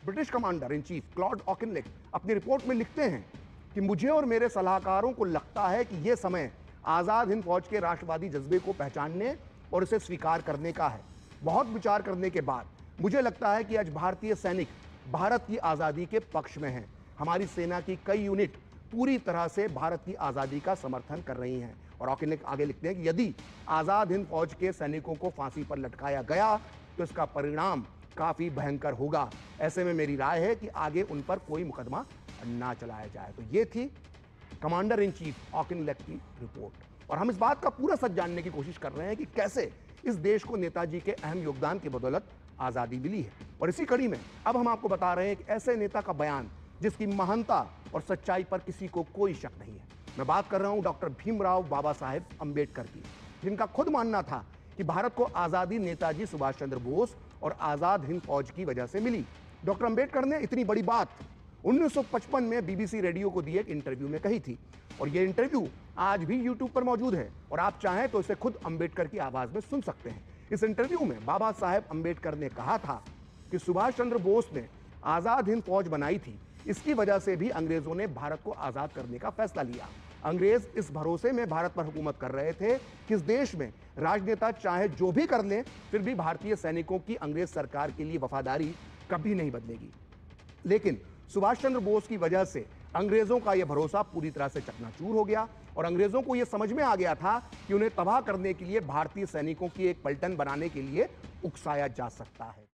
British commander in chief Claude Auchinleck अपनी report में लिखते हैं कि मुझे और मेरे सलाहकारों को लगता है कि यह समय आज़ाद हिंद फौज के राष्ट्रवादी जज्बे को पहचानने और इसे स्वीकार करने का है। बहुत विचार करने के बाद मुझे लगता है कि आज भारतीय सैनिक भारत की आज़ादी के पक्ष में हैं। हमारी सेना की कई यूनिट पूरी तरह से भारत की आज़ादी का समर्थन कर रही हैं। और ऑकिनलेक आगे लिखते हैं कि यदि आज़ाद हिंद फौज के सैनिकों को फांसी पर लटकाया गया तो इसका परिणाम काफ़ी भयंकर होगा। ऐसे में मेरी राय है कि आगे उन पर कोई मुकदमा ना चलाया जाए। तो ये थी कमांडर इन चीफ ऑकिनलेक की रिपोर्ट। और हम इस बात का पूरा सच जानने की कोशिश कर रहे हैं कि कैसे इस देश को नेताजी के अहम योगदान की बदौलत आज़ादी मिली है। और इसी कड़ी में अब हम आपको बता रहे हैं कि ऐसे नेता का बयान जिसकी महानता और सच्चाई पर किसी को कोई शक नहीं है। मैं बात कर रहा हूं डॉक्टर भीमराव बाबा साहेब अंबेडकर की, जिनका खुद मानना था कि भारत को आज़ादी नेताजी सुभाष चंद्र बोस और आज़ाद हिंद फौज की वजह से मिली। डॉक्टर अंबेडकर ने इतनी बड़ी बात 1955 में बीबीसी रेडियो को दिए एक इंटरव्यू में कही थी। और यह इंटरव्यू आज भी यूट्यूब पर मौजूद है और आप चाहें तो इसे खुद अंबेडकर की आवाज में सुन सकते हैं। इस इंटरव्यू में बाबा साहेब अंबेडकर ने कहा था कि सुभाष चंद्र बोस ने आज़ाद हिंद फौज बनाई थी, इसकी वजह से भी अंग्रेजों ने भारत को आज़ाद करने का फैसला लिया। अंग्रेज इस भरोसे में भारत पर हुकूमत कर रहे थे कि इस देश में राजनेता चाहे जो भी कर लें, फिर भी भारतीय सैनिकों की अंग्रेज सरकार के लिए वफादारी कभी नहीं बदलेगी। लेकिन सुभाष चंद्र बोस की वजह से अंग्रेजों का यह भरोसा पूरी तरह से चकनाचूर हो गया और अंग्रेजों को यह समझ में आ गया था कि उन्हें तबाह करने के लिए भारतीय सैनिकों की एक पलटन बनाने के लिए उकसाया जा सकता है।